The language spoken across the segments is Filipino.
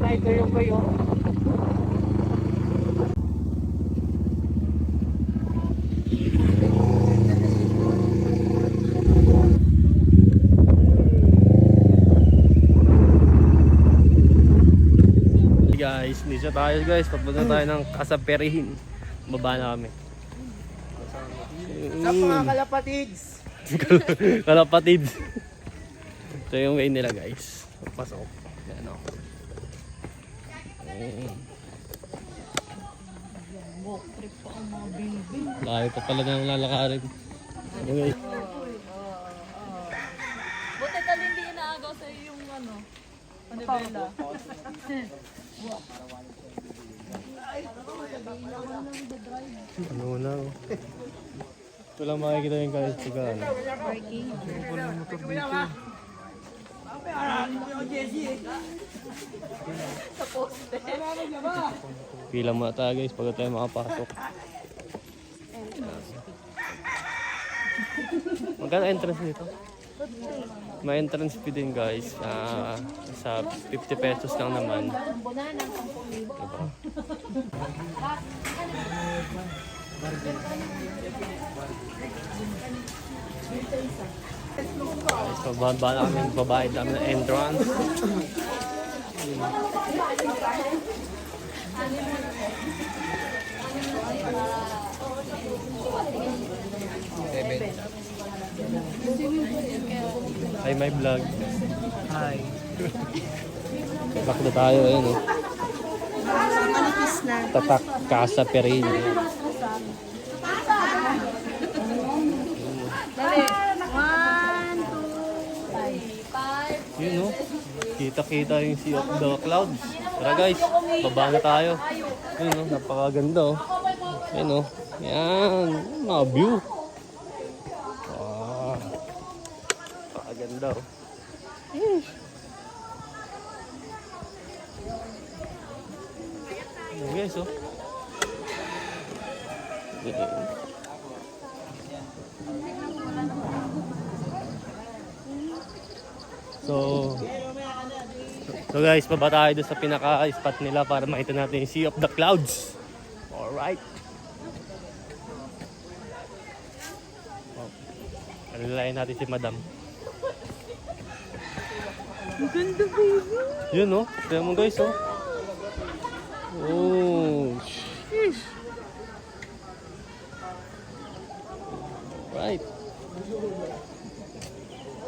naituyong ko yun. Guys, dito tayo guys, papunta tayo ng Kasaperihin. Baba na kami. Sa mga kalapatids. Kalapatids. Ito yung way nila guys. Pasok. Yan o. Layo pa pala ng lalakarin. Okay. Buti ka hindi inaagaw sa yung ano, manibela. Ano na oh. Ito lang makikita yung guys. Tiga ano. Sa poste. Pila muna tayo guys pag tayo makapasok. Magkano entrance dito? May entrance fee din guys. Sa 50 pesos lang naman. Diba? Guys, pababa na kami, babayad namin ng entrance. Hi, my vlog. Hi. Back na tayo, ayun o. Tatak Kasaperihin. Dali. 1, 2, 3, 5. Yun o. Kita-kita yung Sea of the Clouds. Tara guys, baba na tayo. Yun o, napakaganda o. Yun o. Yan. Mga view. Wow. Napakaganda o. Ayan guys o. So guys, baba tayo doon sa pinaka-spot nila para makita natin yung Sea of the Clouds. Alright. Oh. Alalayan natin si Madam. Ganda baby. Yun oh. Tignan mo guys oh. Oh. Sheesh. Alright.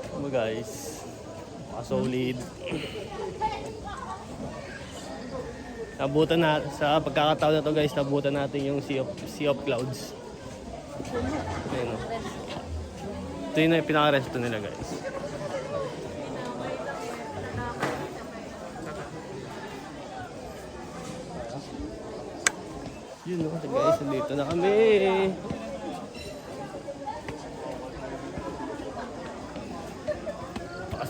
Tignan mo guys. Solid. Nabutan na sa pagkakataon na to guys, nabutan natin yung Sea of Clouds. Ayun, oh. Ito yung pinaka-resto nila guys. Yun oh, guys, dito na kami.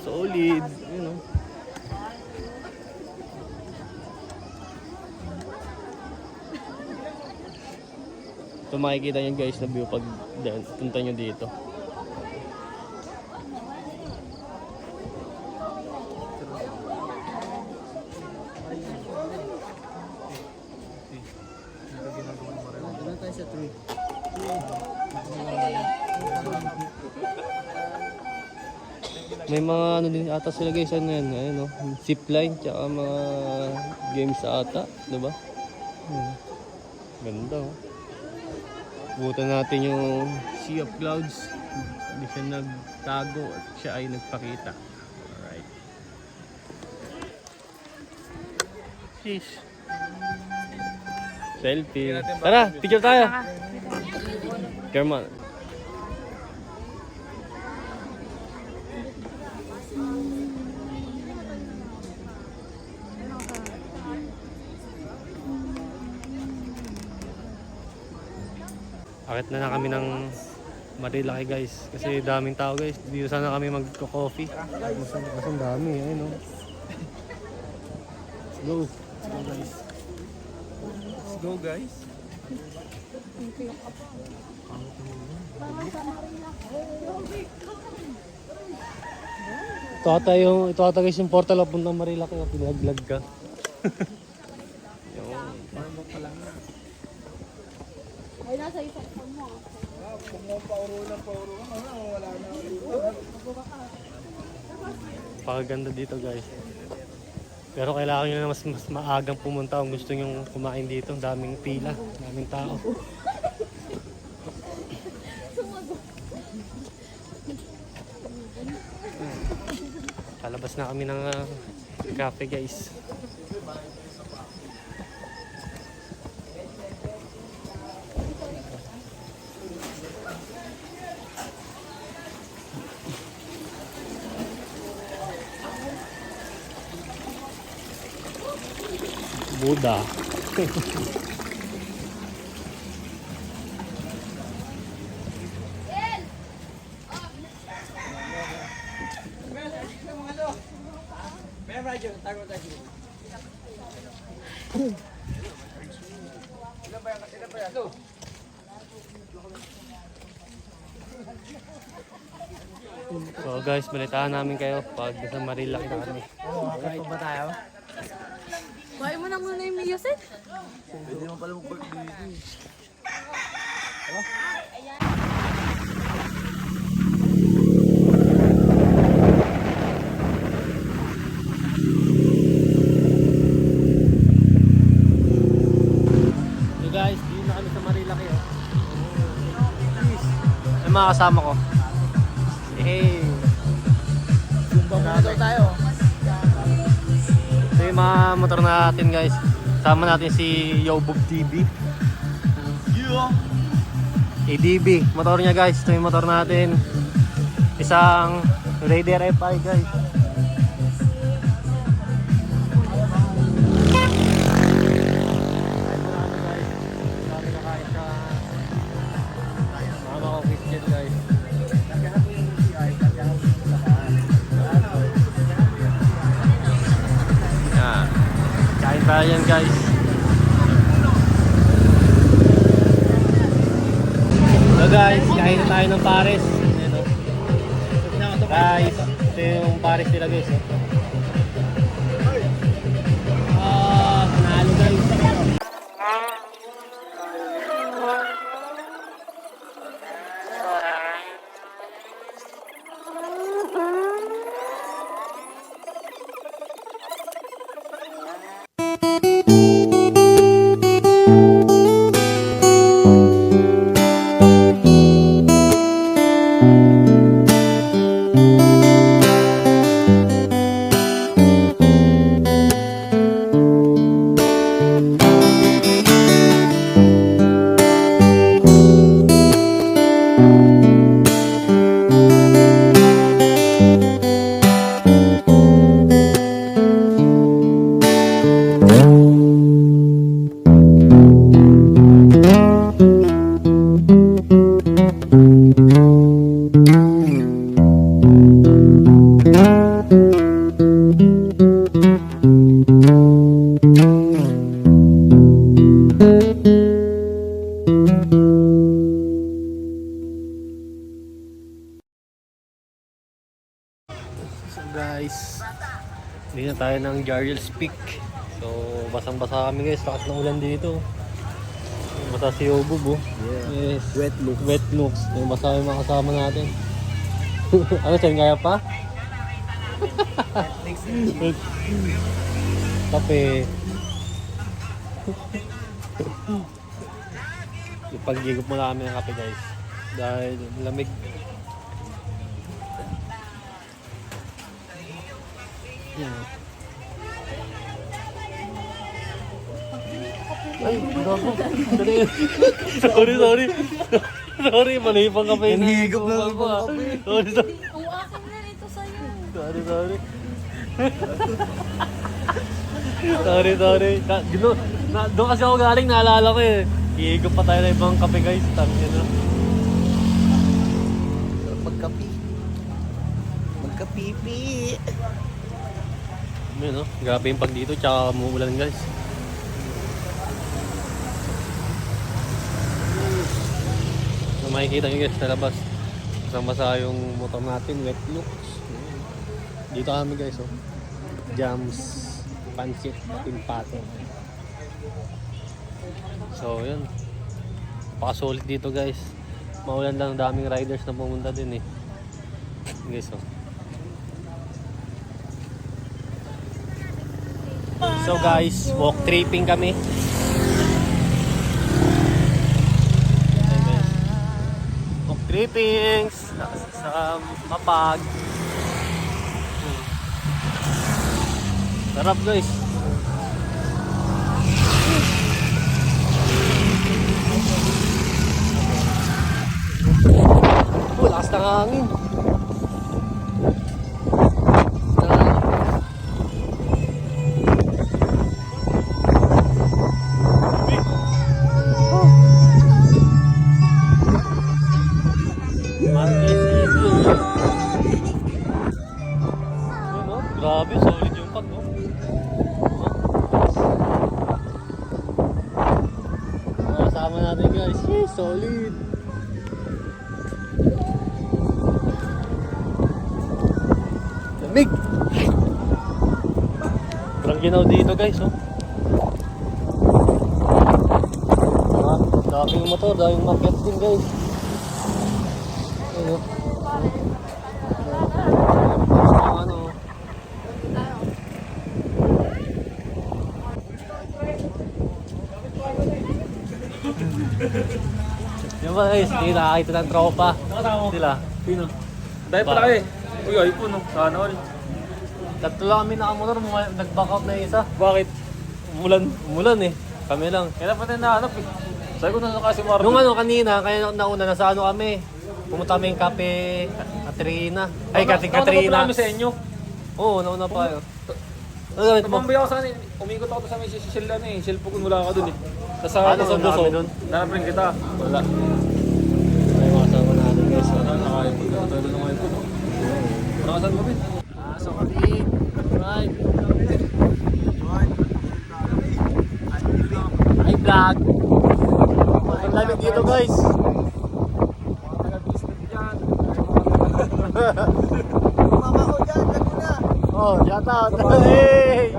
Solid, you know. Ito makikita nyo guys na view pag punta nyo dito. May mga ano din ata sila guys, ano yan, ayun, no? Zipline, tsaka mga games ata, diba? Ganda oh. Butan natin yung Sea of Clouds. Hindi siya nagtago at siya ay nagpakita. Alright. Sheesh. Selfie. Tara, picture tayo. German. Akit na kami ng Marilaki guys. Kasi daming tao guys. Dito sana kami magko-coffee. Kasi dami. Ayun o. Let's go. Let's go guys. Let's go guys. Ito ata guys yung portal of Puntang Marilaki. Pinaglag ka. Yun. Ay, nasa isang phone mo. Pakaganda dito guys. Pero kailangan nyo na mas maagang pumunta kung gusto nyo kumain dito. Daming pila, daming tao. Palabas na kami ng cafe guys. Buddha. So guys, balitaan namin kayo pag nasa Marilac na kami. Kahit ba tayo? Buhay mo na muna yung music. Pwede mo pala mag-birthday. So guys, dito na kami sa Marilac eh. Ay mga kasama ko. Hey! Zumba muna daw tayo. Ito yung mga motor natin guys. Sama natin si Yobog TV. ADB, motor niya guys. Ito yung motor natin. Isang Raider FI guys. Mama ko Christian guys. Yan. Kain tayo yan guys. So guys, kain na tayo ng pares. Ayan, oh. Guys, ito yung pares nila guys. Panalo guys. So guys, hindi na tayo ng Jarrell's Peak. So basang-basa kami guys, lakas ng ulan dito. Basa si Yobub oh. Yes. Wet look. Wet looks. Yung basa yung mga kasama natin. Ano siya, kaya pa? Netflix and chill. Kape. Ipag-igop mo namin ang kape guys. Dahil lamig. Yan. Ay, gago. Sorry. Sorry, mali pang kape. Higop na lang pang kape. Sorry. Ang akin na ito sa'yo. Sorry. Doon kasi ako galing, naalala ko eh. Hihigop pa tayo ng ibang kape guys. Tangin na. Magkapipi. Yun no, grabe yung pag dito, tsaka umuulan guys. So, makikita nyo guys sa labas. Basa yung motor natin, wet looks. Dito kami guys oh. Jams. pansit, patimpate. So yun, napaka-solid dito guys. Maulan lang, daming riders na pumunta din eh. Guys, oh. So guys, walk tripping kami. Ayan, guys. Walk tripping sa Mapag. Sarap guys. Lakas ng hangin. Grabe, solid yung pag, no? Kasama natin guys. Yay, solid. Lamig. Parang ginaw dito guys, oh. Daming motor, daming market din guys. Ano? Ano? Yung ba guys, hindi nakakita ng tropa. Sila. Pino? Dahil pala kayo eh. Uy, iPhone no. Sana all. Tatlo lang kami nakamotor, nag-back up na isa. Bakit? Umulan. Umulan eh. Kami lang. Kailan pa tayo nahanap eh. Sabi ko na kasi Marvin. Nung ano kanina, kaya nauna nasa ano kami. Pumunta kami yung Cafe Katrina. Ay, Katrina. Nauna pa sa inyo. Oo, nauna pa yun. Ano gamit mo? Napambay ako sa kanil. Umikot ako sa may Shell ano eh. Shell Pugon wala ka dun eh. Tapos sa Ano, sa wala kami Buso. dun? Nanapin kita. Wala. Ay, makasama natin guys. Naka-iPhone. Tayo doon ng iPhone no. Nakasan mo bin? So kami. Right. Hi vlog. Ang lamig dito guys. Mama ko dyan, Laguna. Oh, shout out. Hey!